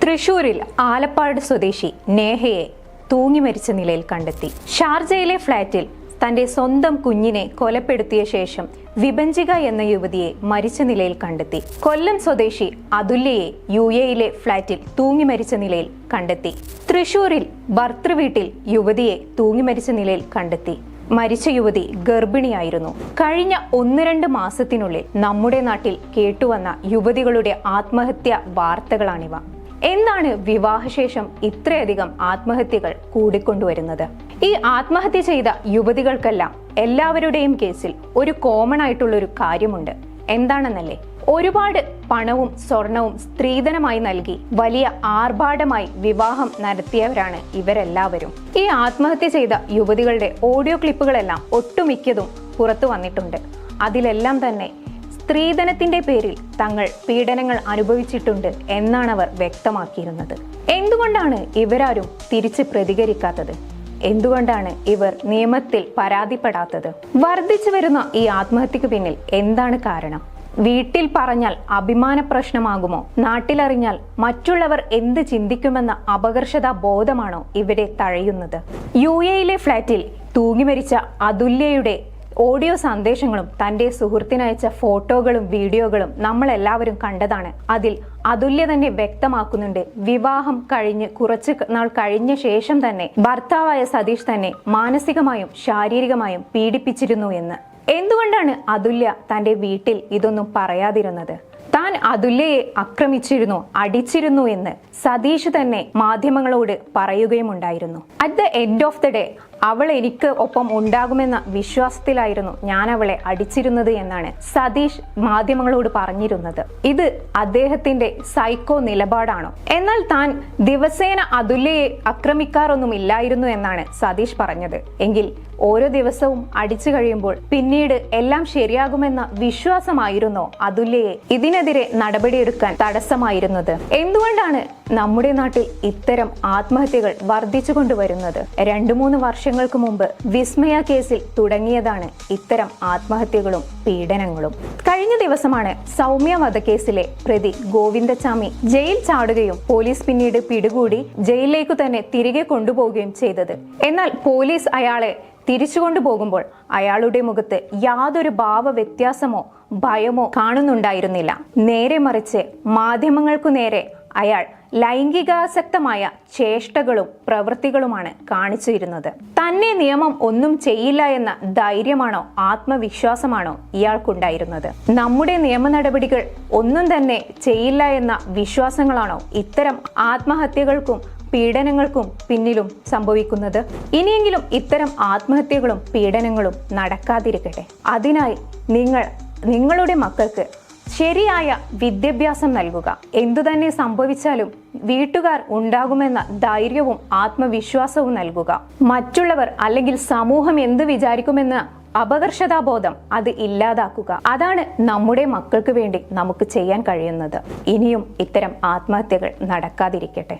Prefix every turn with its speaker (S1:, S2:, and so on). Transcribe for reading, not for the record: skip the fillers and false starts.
S1: തൃശൂരിൽ ആലപ്പാട് സ്വദേശി നേഹയെ തൂങ്ങി മരിച്ച നിലയിൽ കണ്ടെത്തി. ഷാർജയിലെ ഫ്ളാറ്റിൽ തന്റെ സ്വന്തം കുഞ്ഞിനെ കൊലപ്പെടുത്തിയ ശേഷം വിഭജിക എന്ന യുവതിയെ മരിച്ച നിലയിൽ കണ്ടെത്തി. കൊല്ലം സ്വദേശി അതുല്യയെ UAE ഫ്ളാറ്റിൽ തൂങ്ങി മരിച്ച നിലയിൽ കണ്ടെത്തി. തൃശൂരിൽ ഭർതൃവീട്ടിൽ യുവതിയെ തൂങ്ങി മരിച്ച നിലയിൽ കണ്ടെത്തി. മരിച്ച യുവതി ഗർഭിണിയായിരുന്നു. കഴിഞ്ഞ 1-2 മാസത്തിനുള്ളിൽ നമ്മുടെ നാട്ടിൽ കേട്ടുവന്ന യുവതികളുടെ ആത്മഹത്യാ വാർത്തകളാണിവ. എന്താണ് വിവാഹശേഷം ഇത്രയധികം ആത്മഹത്യകൾ കൂടിക്കൊണ്ടുവരുന്നത്? ഈ ആത്മഹത്യ ചെയ്ത യുവതികൾക്കെല്ലാം എല്ലാവരുടെയും കേസിൽ ഒരു കോമൺ ആയിട്ടുള്ളൊരു കാര്യമുണ്ട്. എന്താണെന്നല്ലേ? ഒരുപാട് പണവും സ്വർണവും സ്ത്രീധനമായി നൽകി വലിയ ആർഭാടമായി വിവാഹം നടത്തിയവരാണ് ഇവരെല്ലാവരും. ഈ ആത്മഹത്യ ചെയ്ത യുവതികളുടെ ഓഡിയോ ക്ലിപ്പുകളെല്ലാം ഒട്ടുമിക്കതും പുറത്തു വന്നിട്ടുണ്ട്. അതിലെല്ലാം തന്നെ സ്ത്രീധനത്തിന്റെ പേരിൽ തങ്ങൾ പീഡനങ്ങൾ അനുഭവിച്ചിട്ടുണ്ട് എന്നാണ് അവർ വ്യക്തമാക്കിയിരുന്നത്. എന്തുകൊണ്ടാണ് ഇവരാരും തിരിച്ച് പ്രതികരിക്കാത്തത്? എന്തുകൊണ്ടാണ് ഇവർ നിയമത്തിൽ പരാതിപ്പെടാത്തത്? വർദ്ധിച്ചു വരുന്ന ഈ ആത്മഹത്യക്ക് പിന്നിൽ എന്താണ് കാരണം? വീട്ടിൽ പറഞ്ഞാൽ അഭിമാന പ്രശ്നമാകുമോ? നാട്ടിലറിഞ്ഞാൽ മറ്റുള്ളവർ എന്ത് ചിന്തിക്കുമെന്ന അപകർഷതാ ബോധമാണോ ഇവരെ തഴയുന്നത്? UAE ഫ്ളാറ്റിൽ തൂങ്ങി മരിച്ച അതുല്യയുടെ ഓഡിയോ സന്ദേശങ്ങളും തന്റെ സുഹൃത്തിനയച്ച ഫോട്ടോകളും വീഡിയോകളും നമ്മൾ എല്ലാവരും കണ്ടതാണ്. അതിൽ അതുല്യ തന്നെ വ്യക്തമാക്കുന്നുണ്ട്, വിവാഹം കഴിഞ്ഞ് കുറച്ച് നാൾ കഴിഞ്ഞ ശേഷം തന്നെ ഭർത്താവായ സതീഷ് തന്നെ മാനസികമായും ശാരീരികമായും പീഡിപ്പിച്ചിരുന്നു എന്ന്. എന്തുകൊണ്ടാണ് അതുല്യ തന്റെ വീട്ടിൽ ഇതൊന്നും പറയാതിരുന്നത്? താൻ അതുല്യയെ ആക്രമിച്ചിരുന്നു, അടിച്ചിരുന്നു എന്ന് സതീഷ് തന്നെ മാധ്യമങ്ങളോട് പറയുകയുമുണ്ടായിരുന്നു. At the end of the day അവൾ എനിക്ക് ഒപ്പം ഉണ്ടാകുമെന്ന വിശ്വാസത്തിലായിരുന്നു ഞാൻ അവളെ അടിച്ചിരുന്നത് എന്നാണ് സതീഷ് മാധ്യമങ്ങളോട് പറഞ്ഞിരുന്നത്. ഇത് അദ്ദേഹത്തിന്റെ സൈക്കോ നിലപാടാണോ? എന്നാൽ താൻ ദിവസേന അതുല്യയെ ആക്രമിക്കാറൊന്നുമില്ലായിരുന്നു എന്നാണ് സതീഷ് പറഞ്ഞത്. എങ്കിൽ ഓരോ ദിവസവും അടിച്ചു കഴിയുമ്പോൾ പിന്നീട് എല്ലാം ശരിയാകുമെന്ന വിശ്വാസമായിരുന്നോ അതുല്യയെ ഇതിനെതിരെ നടപടിയെടുക്കാൻ തടസ്സമായിരുന്നത്? എന്തുകൊണ്ടാണ് നമ്മുടെ നാട്ടിൽ ഇത്തരം ആത്മഹത്യകൾ വർദ്ധിച്ചു കൊണ്ടുവരുന്നത്? 2-3 വർഷങ്ങൾക്ക് മുമ്പ് വിസ്മയ കേസിൽ തുടങ്ങിയതാണ് ഇത്തരം ആത്മഹത്യകളും പീഡനങ്ങളും. കഴിഞ്ഞ ദിവസമാണ് സൗമ്യ വധക്കേസിലെ പ്രതി ഗോവിന്ദച്ചാമി ജയിൽ ചാടുകയും പോലീസ് പിന്നീട് പിടികൂടി ജയിലിലേക്ക് തന്നെ തിരികെ കൊണ്ടുപോവുകയും ചെയ്തത്. എന്നാൽ പോലീസ് അയാളെ തിരിച്ചു കൊണ്ടുപോകുമ്പോൾ അയാളുടെ മുഖത്ത് യാതൊരു ഭാവ വ്യത്യാസമോ ഭയമോ കാണുന്നുണ്ടായിരുന്നില്ല. നേരെ മറിച്ച് മാധ്യമങ്ങൾക്കു നേരെ അയാൾ ലൈംഗികാസക്തമായ ചേഷ്ടകളും പ്രവൃത്തികളുമാണ് കാണിച്ചിരുന്നത്. തന്നെ നിയമം ഒന്നും ചെയ്യില്ല എന്ന ധൈര്യമാണോ ആത്മവിശ്വാസമാണോ ഇയാൾക്കുണ്ടായിരുന്നത്? നമ്മുടെ നിയമ നടപടികൾ ഒന്നും തന്നെ ചെയ്യില്ല എന്ന വിശ്വാസങ്ങളാണോ ഇത്തരം ആത്മഹത്യകൾക്കും പീഡനങ്ങൾക്കും പിന്നിലും സംഭവിക്കുന്നത്? ഇനിയെങ്കിലും ഇത്തരം ആത്മഹത്യകളും പീഡനങ്ങളും നടക്കാതിരിക്കട്ടെ. അതിനായി നിങ്ങളുടെ മക്കൾക്ക് ശരിയായ വിദ്യാഭ്യാസം നൽകുക. എന്തുതന്നെ സംഭവിച്ചാലും വീട്ടുകാർ ഉണ്ടാകുമെന്ന ധൈര്യവും ആത്മവിശ്വാസവും നൽകുക. മറ്റുള്ളവർ അല്ലെങ്കിൽ സമൂഹം എന്ത് വിചാരിക്കുമെന്ന അപകർഷതാബോധം അത് ഇല്ലാതാക്കുക. അതാണ് നമ്മുടെ മക്കൾക്ക് വേണ്ടി നമുക്ക് ചെയ്യാൻ കഴിയുന്നത്. ഇനിയും ഇത്തരം ആത്മഹത്യകൾ നടക്കാതിരിക്കട്ടെ.